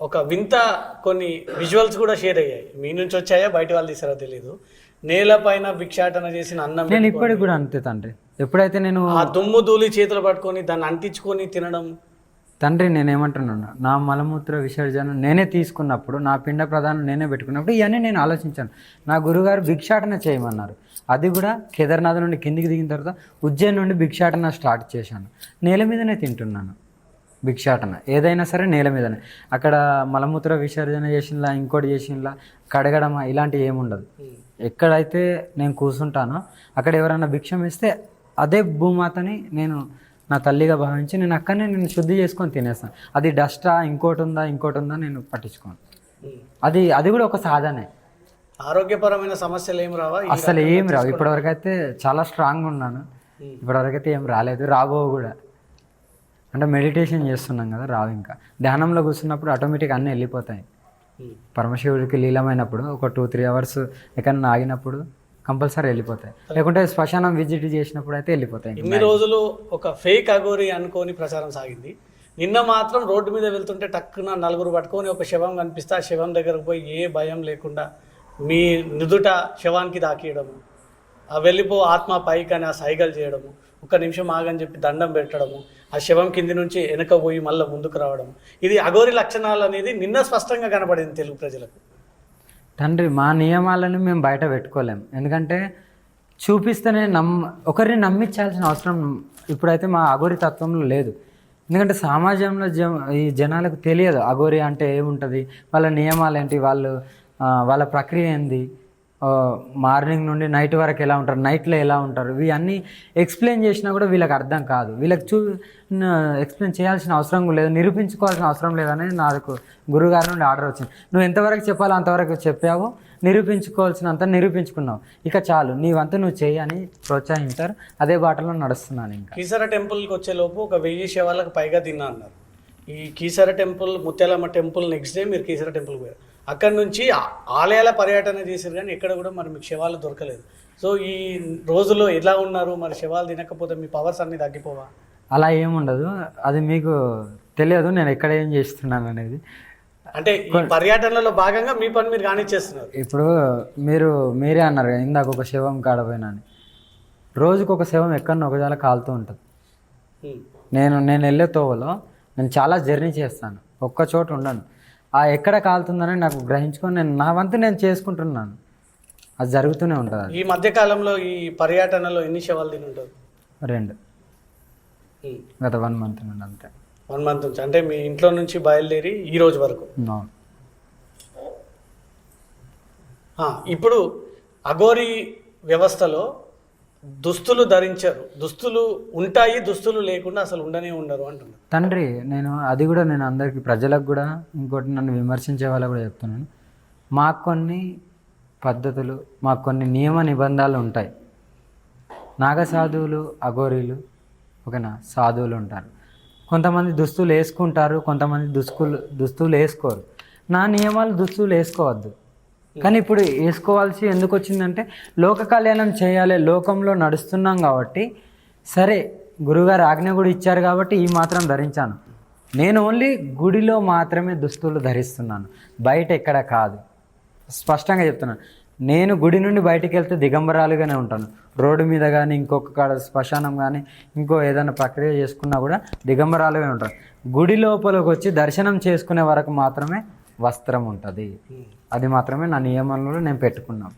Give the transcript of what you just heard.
ఒక వింత కొన్ని విజువల్స్ కూడా షేర్ అయ్యాయి. మీ నుంచి వచ్చాయా బయట వాళ్ళు తీసారో తెలియదు. నేలపైన భిక్షాటన చేసిన అన్నం నేను ఇప్పటికి కూడా అంతే తండ్రి. ఎప్పుడైతే నేను ఆ దుమ్ము ధూళి చేతులు పట్టుకొని దాన్ని అంటించుకొని తినడం. తండ్రి నేనేమంటున్నాను, నా మలమూత్ర విసర్జన నేనే తీసుకున్నప్పుడు, నా పిండ ప్రదానం నేనే పెట్టుకున్నప్పుడు ఇవన్నీ నేను ఆలోచించాను. నా గురుగారు భిక్షాటన చేయమన్నారు. అది కూడా కేదార్నాథ్ నుండి కిందికి దిగిన తర్వాత ఉజ్జయిన్ నుండి భిక్షాటన స్టార్ట్ చేశాను. నేల మీదనే తింటున్నాను భిక్షాటన, ఏదైనా సరే నేల మీదనే. అక్కడ మలమూత్ర విసర్జన చేసినలా, ఇంకోటి చేసినలా, కడగడమా ఇలాంటివి ఏముండదు. ఎక్కడైతే నేను కూర్చుంటానో అక్కడ ఎవరైనా భిక్షం ఇస్తే అదే భూమాతని నేను నా తల్లిగా భావించి నేను అక్కడనే నేను శుద్ధి చేసుకొని తినేస్తాను. అది డస్టా ఇంకోటి ఉందా నేను పట్టించుకోను. అది కూడా ఒక సాధనే. ఆరోగ్యపరమైన సమస్యలు ఏం రావా? అసలు ఏం రావు. ఇప్పటివరకు అయితే చాలా స్ట్రాంగ్గా ఉన్నాను. ఇప్పటివరకు అయితే ఏం రాలేదు, రాబో కూడా. అంటే మెడిటేషన్ చేస్తున్నాం కదా, రావు. ఇంకా ధ్యానంలో కూర్చున్నప్పుడు ఆటోమేటిక్గా అన్నీ వెళ్ళిపోతాయి. పరమశివుడికి లీలమైనప్పుడు ఒక 2-3 అవర్స్ ఎక్కడన్నా ఆగినప్పుడు కంపల్సరీ వెళ్ళిపోతాయి. లేకుంటే శ్మశానం విజిట్ చేసినప్పుడు అయితే వెళ్ళిపోతాయి. ఇన్ని రోజులు ఒక ఫేక్ అఘోరి అనుకోని ప్రచారం సాగింది. నిన్న మాత్రం రోడ్డు మీద వెళ్తుంటే టక్కున నలుగురు పట్టుకొని ఒక శవం కనిపిస్తే ఆ శవం దగ్గరకు పోయి ఏ భయం లేకుండా మీ నుదుట శవానికి తాకియడము, ఆ వెళ్ళిపో ఆత్మ పైకి అని ఆ సైగలు చేయడము, ఒక్క నిమిషం ఆగని చెప్పి దండం పెట్టడము, ఆ శవం కింది నుంచి వెనక పోయి మళ్ళీ ముందుకు రావడం, ఇది అఘోరి లక్షణాలు అనేది నిన్న స్పష్టంగా కనబడింది తెలుగు ప్రజలకు. తండ్రి, మా నియమాలను మేము బయట పెట్టుకోలేము. ఎందుకంటే చూపిస్తేనే ఒకరిని నమ్మించాల్సిన అవసరం ఇప్పుడైతే మా అఘోరి తత్వంలో లేదు. ఎందుకంటే సమాజంలో ఈ జనాలకు తెలియదు అఘోరి అంటే ఏముంటుంది, వాళ్ళ నియమాలు ఏంటి, వాళ్ళ ప్రక్రియ ఏంది, మార్నింగ్ నుండి నైట్ వరకు ఎలా ఉంటారు, నైట్లో ఎలా ఉంటారు, ఇవన్నీ ఎక్స్ప్లెయిన్ చేసినా కూడా వీళ్ళకి అర్థం కాదు. వీళ్ళకి ఎక్స్ప్లెయిన్ చేయాల్సిన అవసరం లేదు, నిరూపించుకోవాల్సిన అవసరం లేదనేది నాకు గురుగారి నుండి ఆర్డర్ వచ్చింది. నువ్వు ఎంతవరకు చెప్పాలో అంతవరకు చెప్పావు, నిరూపించుకోవాల్సినంత నిరూపించుకున్నావు, ఇక చాలు, నీ వంతు నువ్వు చేయి అని ప్రోత్సహించారు. అదే బాటలో నడుస్తున్నాను. ఇంకా కీసర టెంపుల్కి వచ్చే లోపు ఒక 1000 శవాలకు పైగా తిన్నా అన్నారు. ఈ Keesara temple, Mutyalamma temple next day మీరు కీసర టెంపుల్ పోయారు. అక్కడ నుంచి ఆలయాల పర్యటన చేశారు, కానీ ఎక్కడ కూడా మరి మీకు శవాలు దొరకలేదు. సో ఈ రోజులో ఎలా ఉన్నారు మరి? శవాలు తినకపోతే మీ పవర్స్ అన్నీ తగ్గిపోవా? అలా ఏముండదు, అది మీకు తెలియదు నేను ఎక్కడ ఏం చేస్తున్నాను అనేది. అంటే ఈ పర్యటనలో భాగంగా మీ పని మీరు కానిచ్చేస్తున్నారు. ఇప్పుడు మీరే అన్నారు కదా ఇందాక ఒక శవం కాడపోయినా అని. రోజుకు ఒక శవం ఎక్కడన్నా ఒకజాల కాలుతూ ఉంటుంది. నేను వెళ్ళే తోవలో నేను చాలా జర్నీ చేస్తాను, ఒక్క చోట ఉండను. ఆ ఎక్కడ కాలుతుందని నాకు గ్రహించుకొని నేను నా వంతు నేను చేసుకుంటున్నాను. అది జరుగుతూనే ఉంటుంది. ఈ మధ్యకాలంలో ఈ పర్యటనలో ఎన్ని శవాలు తిని ఉంటారు? 2 గత 1 మంత్ నుండి. అంతే 1 మంత్ నుంచి. అంటే మీ ఇంట్లో నుంచి బయలుదేరి ఈ రోజు వరకు. ఇప్పుడు అఘోరి వ్యవస్థలో దుస్తులు ధరించారు, దుస్తులు ఉంటాయి, దుస్తులు లేకుండా అసలు ఉండనే ఉండరు అంటున్నారు. తండ్రి, అది కూడా నేను అందరికీ ప్రజలకు కూడా, ఇంకోటి నన్ను విమర్శించే వాళ్ళకు కూడా చెప్తున్నాను. మాకు కొన్ని పద్ధతులు, మాకు కొన్ని నియమ నిబంధనలు ఉంటాయి. నాగసాధువులు, అఘోరీలు, ఓకేనా, సాధువులు ఉంటారు. కొంతమంది దుస్తులు వేసుకుంటారు, కొంతమంది దుస్తులు వేసుకోరు. నా నియమాలు దుస్తులు వేసుకోవద్దు, కానీ ఇప్పుడు వేసుకోవాల్సి ఎందుకు వచ్చిందంటే లోక కళ్యాణం చేయాలి, లోకంలో నడుస్తున్నాం కాబట్టి. సరే, గురుగారు ఆజ్ఞ కూడా ఇచ్చారు కాబట్టి ఈ మాత్రం ధరించాను. నేను ఓన్లీ గుడిలో మాత్రమే దుస్తులు ధరిస్తున్నాను, బయట ఎక్కడ కాదు. స్పష్టంగా చెప్తున్నాను. నేను గుడి నుండి బయటికి వెళ్తే దిగంబరాలుగానే ఉంటాను. రోడ్డు మీద కానీ, ఇంకొక కాడ శ్మశానం కానీ, ఇంకో ఏదైనా ప్రక్రియ చేసుకున్నా కూడా దిగంబరాలుగానే ఉంటాను. గుడి లోపలికి వచ్చి దర్శనం చేసుకునే వరకు మాత్రమే వస్త్రం ఉంటుంది. అది మాత్రమే నా నియమంలో నేను పెట్టుకున్నాను.